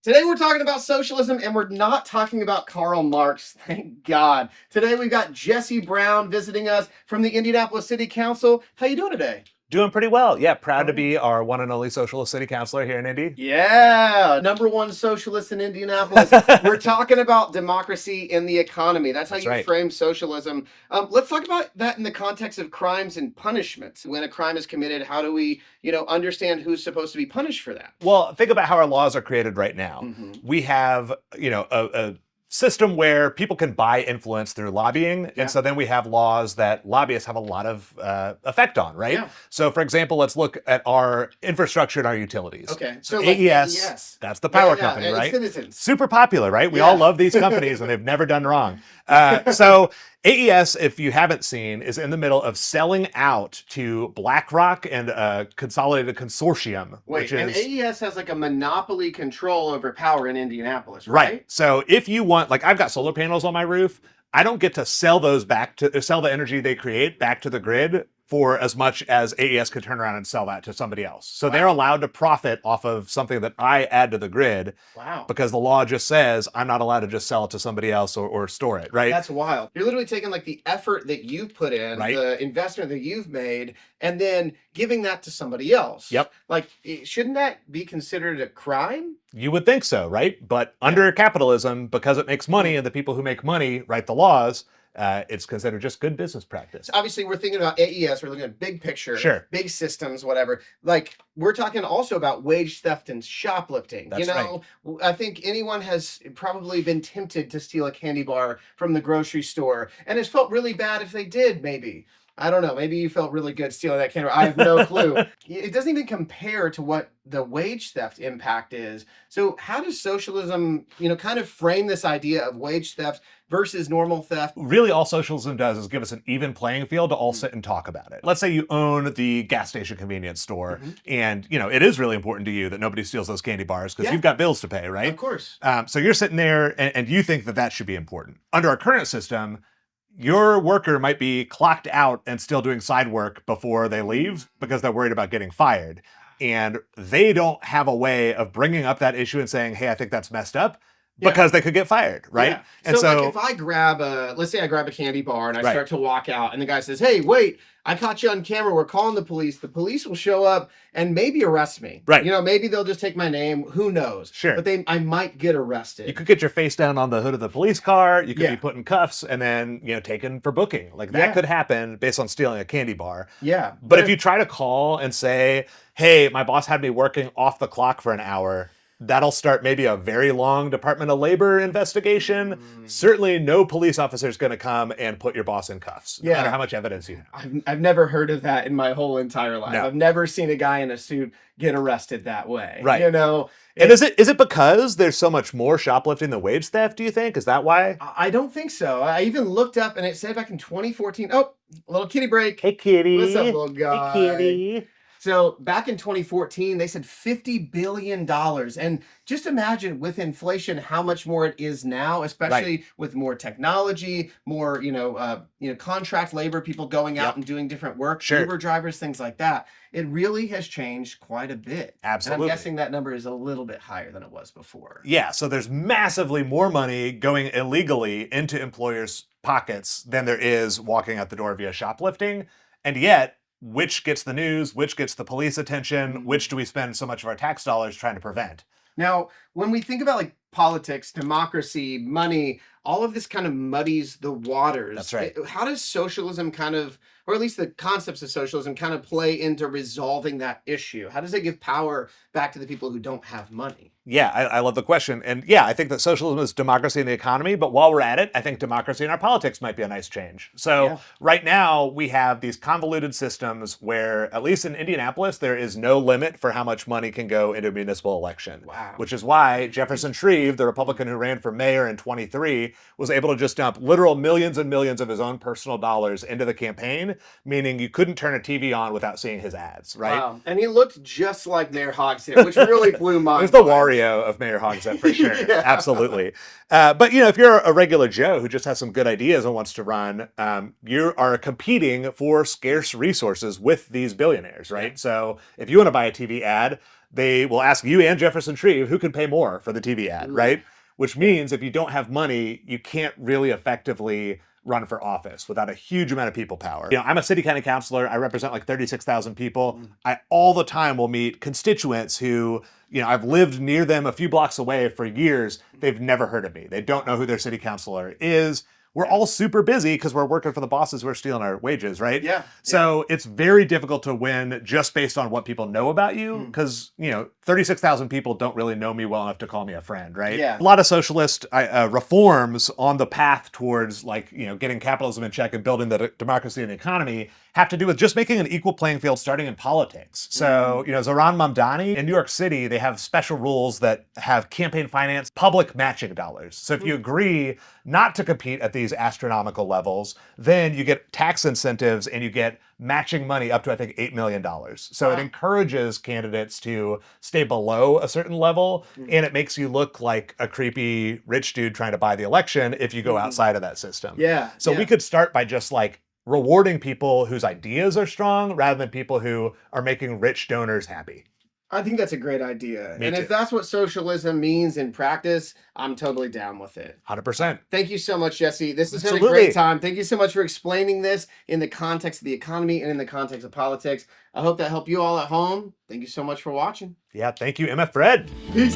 Today we're talking about socialism, and we're not talking about Karl Marx, thank God. Today we've got Jesse Brown visiting us from the Indianapolis City Council. How you doing today? Doing pretty well. Yeah, proud to be our one and only socialist city councilor here in Indy. Yeah, number one socialist in Indianapolis. We're talking about democracy in the economy. That's how That's you right. frame socialism. Let's talk about that in the context of crimes and punishments. When a crime is committed, how do we, understand who's supposed to be punished for that? Well, think about how our laws are created right now. Mm-hmm. We have, a system where people can buy influence through lobbying. Yeah. And so then we have laws that lobbyists have a lot of effect on, right? Yeah. So for example, let's look at our infrastructure and our utilities. Okay. So like AES, that's the power company, and right? Citizens. Super popular, right? We Yeah. all love these companies and they've never done wrong. So AES, if you haven't seen, is in the middle of selling out to BlackRock and a consolidated consortium. Wait, which is, and AES has like a monopoly control over power in Indianapolis, right? So if you want, like I've got solar panels on my roof, I don't get to sell those sell the energy they create back to the grid for as much as AES could turn around and sell that to somebody else. So they're allowed to profit off of something that I add to the grid. Wow. Because the law just says I'm not allowed to just sell it to somebody else or store it, right? That's wild. You're literally taking like the effort that you've put in, Right. the investment that you've made, and then giving that to somebody else. Yep. Like, shouldn't that be considered a crime? You would think so, right? But under capitalism, because it makes money and the people who make money write the laws, it's considered just good business practice. So obviously, we're thinking about AES. We're looking at big picture, Sure. big systems, whatever. Like, we're talking also about wage theft and shoplifting. That's right. I think anyone has probably been tempted to steal a candy bar from the grocery store and has felt really bad if they did, maybe. I don't know. Maybe you felt really good stealing that candy bar. I have no clue. It doesn't even compare to what the wage theft impact is. So how does socialism, kind of frame this idea of wage theft versus normal theft? Really, all socialism does is give us an even playing field to all sit and talk about it. Let's say you own the gas station convenience store, and it is really important to you that nobody steals those candy bars because you've got bills to pay, right? Of course. So you're sitting there and you think that should be important. Under our current system, your worker might be clocked out and still doing side work before they leave because they're worried about getting fired. And they don't have a way of bringing up that issue and saying, hey, I think that's messed up. Because they could get fired, right? Yeah. And so like if I grab let's say I grab a candy bar and I start to walk out and the guy says, hey, wait, I caught you on camera. We're calling the police. The police will show up and maybe arrest me. Right. Maybe they'll just take my name. Who knows? Sure. But I might get arrested. You could get your face down on the hood of the police car. You could be put in cuffs and then, taken for booking. Like that could happen based on stealing a candy bar. Yeah. But if you try to call and say, hey, my boss had me working off the clock for an hour, that'll start maybe a very long Department of Labor investigation. Certainly no police officer is going to come and put your boss in cuffs, no matter how much evidence you have. I've never heard of that in my whole entire life. No. I've never seen a guy in a suit get arrested that way. Right. And is it because there's so much more shoplifting than wage theft, do you think? Is that why? I don't think so. I even looked up and it said back in 2014, a little kitty break. Hey, kitty. What's up, little guy? Hey, kitty. So back in 2014, they said $50 billion. And just imagine with inflation, how much more it is now, especially with more technology, more, contract labor, people going out and doing different work, Uber drivers, things like that. It really has changed quite a bit. Absolutely. And I'm guessing that number is a little bit higher than it was before. Yeah, so there's massively more money going illegally into employers' pockets than there is walking out the door via shoplifting. And yet, which gets the news, which gets the police attention, which do we spend so much of our tax dollars trying to prevent? Now, when we think about like politics, democracy, money, all of this kind of muddies the waters. That's right. How does socialism kind of, or at least the concepts of socialism, kind of play into resolving that issue? How does it give power back to the people who don't have money? Yeah, I love the question. And yeah, I think that socialism is democracy in the economy, but while we're at it, I think democracy in our politics might be a nice change. So right now we have these convoluted systems where, at least in Indianapolis, there is no limit for how much money can go into a municipal election. Wow. Which is why Jefferson Shreve, the Republican who ran for mayor in 23, was able to just dump literal millions and millions of his own personal dollars into the campaign, meaning you couldn't turn a TV on without seeing his ads, right? Wow. And he looked just like Mayor Hogshead, which really blew my mind. There's the Wario of Mayor Hogshead for sure. Absolutely. But if you're a regular Joe who just has some good ideas and wants to run, you are competing for scarce resources with these billionaires, right? So if you want to buy a TV ad, they will ask you and Jefferson Shreve who can pay more for the TV ad, right? Which means if you don't have money, you can't really effectively run for office without a huge amount of people power. You know, I'm a city county councilor. I represent like 36,000 people. I all the time will meet constituents who, you know, I've lived near them a few blocks away for years. They've never heard of me. They don't know who their city councilor is. We're all super busy because we're working for the bosses who are stealing our wages, right? Yeah. So it's very difficult to win just based on what people know about you because, you know, 36,000 people don't really know me well enough to call me a friend, right? Yeah. A lot of socialist reforms on the path towards, like, you know, getting capitalism in check and building the democracy and the economy have to do with just making an equal playing field starting in politics. So, you know, Zohran Mamdani in New York City, they have special rules that have campaign finance public matching dollars. So if you agree not to compete at these astronomical levels, then you get tax incentives and you get matching money up to, I think, $8 million. So it encourages candidates to stay below a certain level, and it makes you look like a creepy rich dude trying to buy the election if you go outside of that system. Yeah. So we could start by just like rewarding people whose ideas are strong rather than people who are making rich donors happy. I think that's a great idea. Me and too. if that's what socialism means in practice, I'm totally down with it. 100%. Thank you so much, Jesse. This has been a Absolutely. great time. Thank you so much for explaining this in the context of the economy and in the context of politics. I hope that helped you all at home. Thank you so much for watching. Yeah, thank you, MF Fred. Peace.